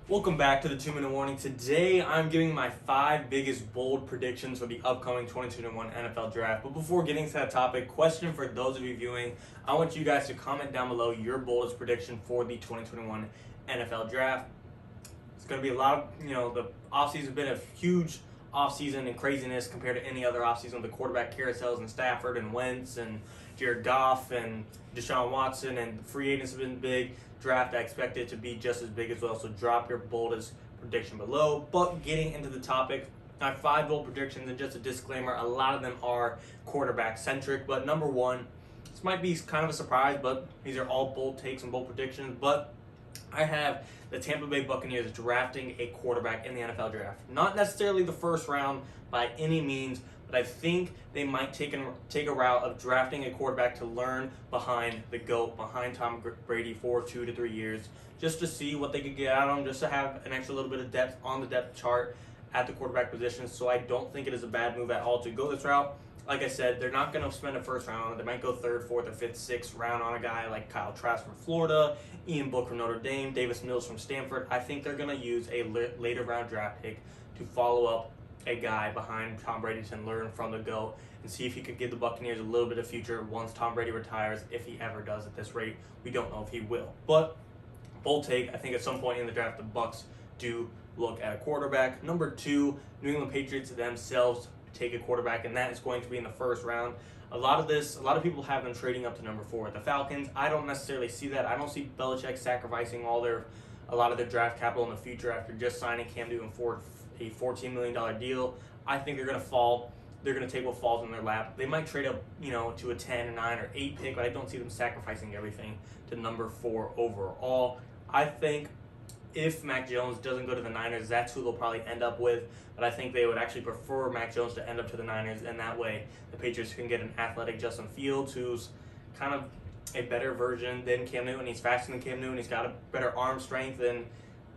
Welcome back to the 2-Minute Warning. Today, I'm giving my 5 biggest bold predictions for the upcoming 2021 NFL Draft. But before getting to that topic, question for those of you viewing, I want you guys to comment down below your boldest prediction for the 2021 NFL Draft. It's going to be a lot of, the offseason has been a huge offseason and craziness compared to any other offseason with the quarterback carousels and Stafford and Wentz and Jared Goff and Deshaun Watson, and free agents have been big. Draft, I expect it to be just as big as well, so drop your boldest prediction below. But getting into the topic, I have 5 bold predictions, and just a disclaimer, a lot of them are quarterback centric. But number one, this might be kind of a surprise, but these are all bold takes and bold predictions. But I have the Tampa Bay Buccaneers drafting a quarterback in the NFL Draft. Not necessarily the first round by any means, but I think they might take a route of drafting a quarterback to learn behind the GOAT, behind Tom Brady for 2 to 3 years, just to see what they could get out of him, just to have an extra little bit of depth on the depth chart at the quarterback position. So I don't think it is a bad move at all to go this route. Like I said, they're not going to spend a first round on it. They might go 3rd, 4th, or 5th, 6th round on a guy like Kyle Trask from Florida, Ian Book from Notre Dame, Davis Mills from Stanford. I think they're going to use a later round draft pick to follow up a guy behind Tom Brady to learn from the GOAT and see if he could give the Buccaneers a little bit of future once Tom Brady retires, if he ever does at this rate. We don't know if he will. But bold take, I think at some point in the draft the Bucs do look at a quarterback. Number 2, New England Patriots themselves take a quarterback, and that is going to be in the first round. A lot of people have them trading up to number 4. The Falcons, I don't necessarily see that. I don't see Belichick sacrificing a lot of their draft capital in the future after just signing Cam Newton for a $14 million deal. I think they're going to fall. They're going to take what falls in their lap. They might trade up, to a 10, 9, or 8 pick, but I don't see them sacrificing everything to number 4 overall. I think if Mac Jones doesn't go to the Niners, that's who they'll probably end up with. But I think they would actually prefer Mac Jones to end up to the Niners, and that way the Patriots can get an athletic Justin Fields, who's kind of a better version than Cam Newton. He's faster than Cam Newton. He's got a better arm strength, and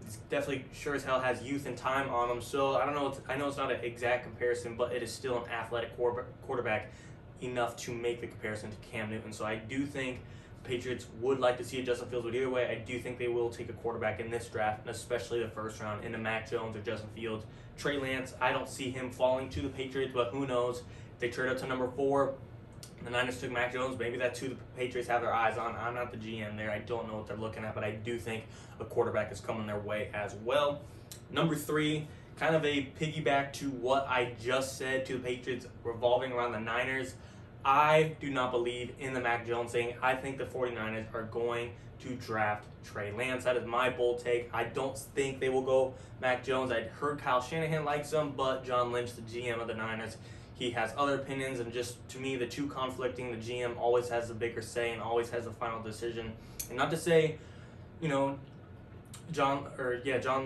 he's definitely sure as hell has youth and time on him. So I don't know. I know it's not an exact comparison, but it is still an athletic quarterback enough to make the comparison to Cam Newton. So I do think Patriots would like to see a Justin Fields, but either way, I do think they will take a quarterback in this draft, and especially the first round, into Mac Jones or Justin Fields. Trey Lance, I don't see him falling to the Patriots, but who knows? If they trade up to number 4, the Niners took Mac Jones, maybe that's who the Patriots have their eyes on. I'm not the GM there. I don't know what they're looking at, but I do think a quarterback is coming their way as well. Number 3, kind of a piggyback to what I just said to the Patriots revolving around the Niners. I do not believe in the Mac Jones thing. I think the 49ers are going to draft Trey Lance. That is my bold take. I don't think they will go Mac Jones. I heard Kyle Shanahan likes him, but John Lynch, the GM of the Niners, he has other opinions, and just to me, the two conflicting, the GM always has the bigger say and always has the final decision. And not to say, John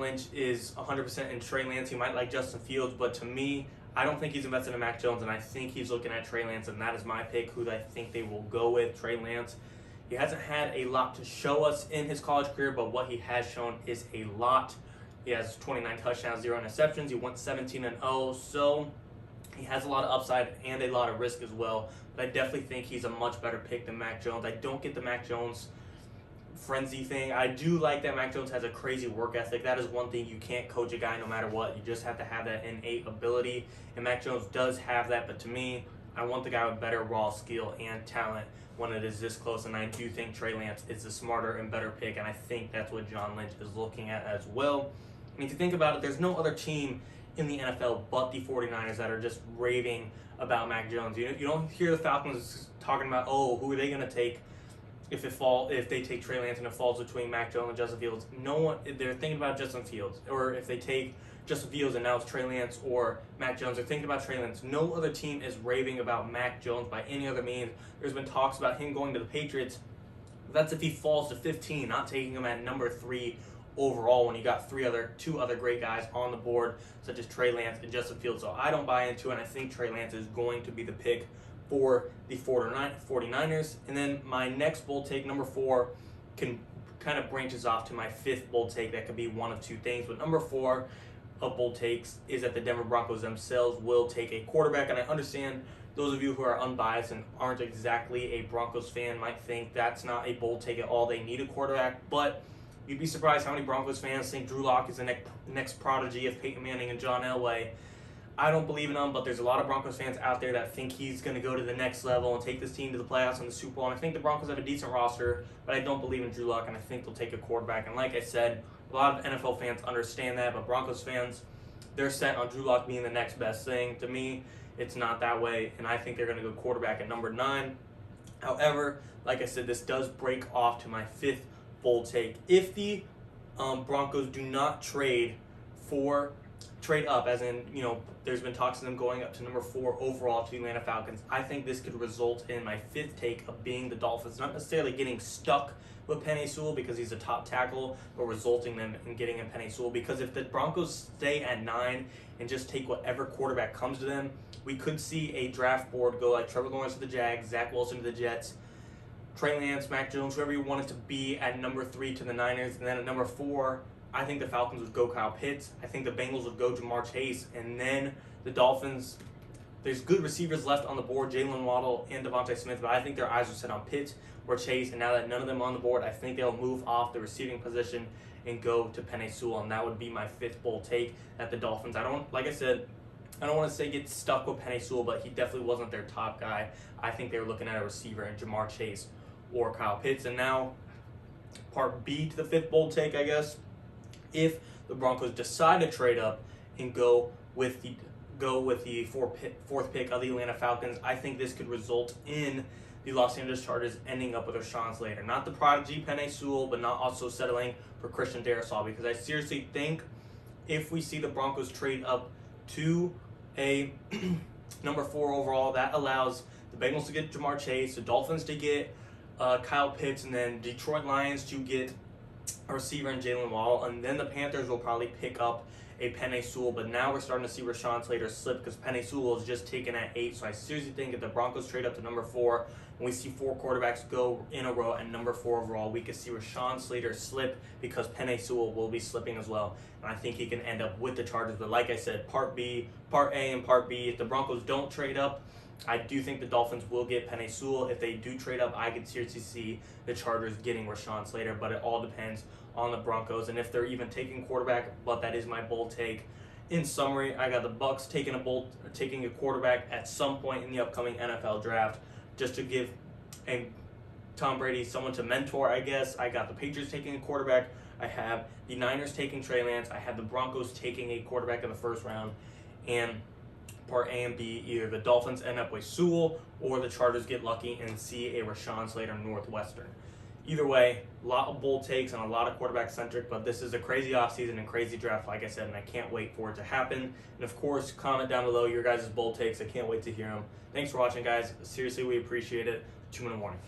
Lynch is 100% in Trey Lance. He might like Justin Fields, but to me, I don't think he's invested in Mac Jones, and I think he's looking at Trey Lance, and that is my pick, who I think they will go with. Trey Lance, he hasn't had a lot to show us in his college career, but what he has shown is a lot. He has 29 touchdowns, 0 interceptions. He went 17-0, so he has a lot of upside and a lot of risk as well. But I definitely think he's a much better pick than Mac Jones. I don't get the Mac Jones frenzy thing. I do like that Mac Jones has a crazy work ethic. That is one thing. You can't coach a guy no matter what. You just have to have that innate ability, and Mac Jones does have that. But to me, I want the guy with better raw skill and talent when it is this close, and I do think Trey Lance is the smarter and better pick, and I think that's what John Lynch is looking at as well. I mean, if you think about it, there's no other team in the NFL but the 49ers that are just raving about Mac Jones. You don't hear the Falcons talking about, who are they going to take if they take Trey Lance and it falls between Mac Jones and Justin Fields. No one, they're thinking about Justin Fields. Or if they take Justin Fields and now it's Trey Lance or Mac Jones, they're thinking about Trey Lance. No other team is raving about Mac Jones by any other means. There's been talks about him going to the Patriots. That's if he falls to 15, not taking him at number 3 overall when you got two other great guys on the board, such as Trey Lance and Justin Fields. So I don't buy into it, and I think Trey Lance is going to be the pick for the 49ers. And then my next bold take, number 4, can kind of branches off to my 5th bold take. That could be one of 2 things. But number 4 of bold takes is that the Denver Broncos themselves will take a quarterback. And I understand those of you who are unbiased and aren't exactly a Broncos fan might think that's not a bold take at all. They need a quarterback. But You'd be surprised how many Broncos fans think Drew Lock is the next prodigy of Peyton Manning and John Elway. I don't believe in him, but there's a lot of Broncos fans out there that think he's going to go to the next level and take this team to the playoffs and the Super Bowl. And I think the Broncos have a decent roster, but I don't believe in Drew Lock, and I think they'll take a quarterback. And like I said, a lot of NFL fans understand that, but Broncos fans, they're set on Drew Lock being the next best thing. To me, it's not that way, and I think they're going to go quarterback at number 9. However, like I said, this does break off to my 5th bold take. If the Broncos do not trade up, as in, there's been talks of them going up to number 4 overall to the Atlanta Falcons, I think this could result in my 5th take of being the Dolphins, not necessarily getting stuck with Penei Sewell because he's a top tackle, but resulting them in getting in Penei Sewell. Because if the Broncos stay at 9 and just take whatever quarterback comes to them, we could see a draft board go like Trevor Lawrence to the Jags, Zach Wilson to the Jets, Trey Lance, Mac Jones, whoever you want it to be at number 3 to the Niners, and then at number 4, I think the Falcons would go Kyle Pitts. I think the Bengals would go Jamar Chase, and then the Dolphins. There's good receivers left on the board, Jalen Waddle and Devontae Smith, but I think their eyes are set on Pitts or Chase, and now that none of them are on the board, I think they'll move off the receiving position and go to Penei Sewell, and that would be my 5th bold take at the Dolphins. Like I said, I don't want to say get stuck with Penei Sewell, but he definitely wasn't their top guy. I think they were looking at a receiver in Jamar Chase or Kyle Pitts. And now, part B to the 5th bold take, I guess. If the Broncos decide to trade up and go with the 4th pick of the Atlanta Falcons, I think this could result in the Los Angeles Chargers ending up with Rashawn Slater. Not the prodigy Penei Sewell, but not also settling for Christian Darrisaw, because I seriously think if we see the Broncos trade up to a number 4 overall, that allows the Bengals to get Jamar Chase, the Dolphins to get Kyle Pitts, and then Detroit Lions to get a receiver in Jalen Waddle, and then the Panthers will probably pick up a Penei Sewell. But now we're starting to see Rashawn Slater slip because Penei Sewell is just taken at 8. So I seriously think if the Broncos trade up to number 4 and we see 4 quarterbacks go in a row at number 4 overall, we could see Rashawn Slater slip because Penei Sewell will be slipping as well. And I think he can end up with the Chargers. But like I said, Part A and Part B, if the Broncos don't trade up, I do think the Dolphins will get Penei Sewell. If they do trade up, I could seriously see the Chargers getting Rashawn Slater, but it all depends on the Broncos and if they're even taking quarterback. But that is my bold take. In summary, I got the Bucs taking a quarterback at some point in the upcoming NFL draft, just to give Tom Brady someone to mentor, I guess. I got the Patriots taking a quarterback. I have the Niners taking Trey Lance. I have the Broncos taking a quarterback in the 1st round. And Part A and B, either the Dolphins end up with Sewell or the Chargers get lucky and see a Rashawn Slater Northwestern. Either way, a lot of bold takes and a lot of quarterback-centric, but this is a crazy offseason and crazy draft, like I said, and I can't wait for it to happen. And of course, comment down below your guys' bold takes. I can't wait to hear them. Thanks for watching, guys. Seriously, we appreciate it. 2-minute warning.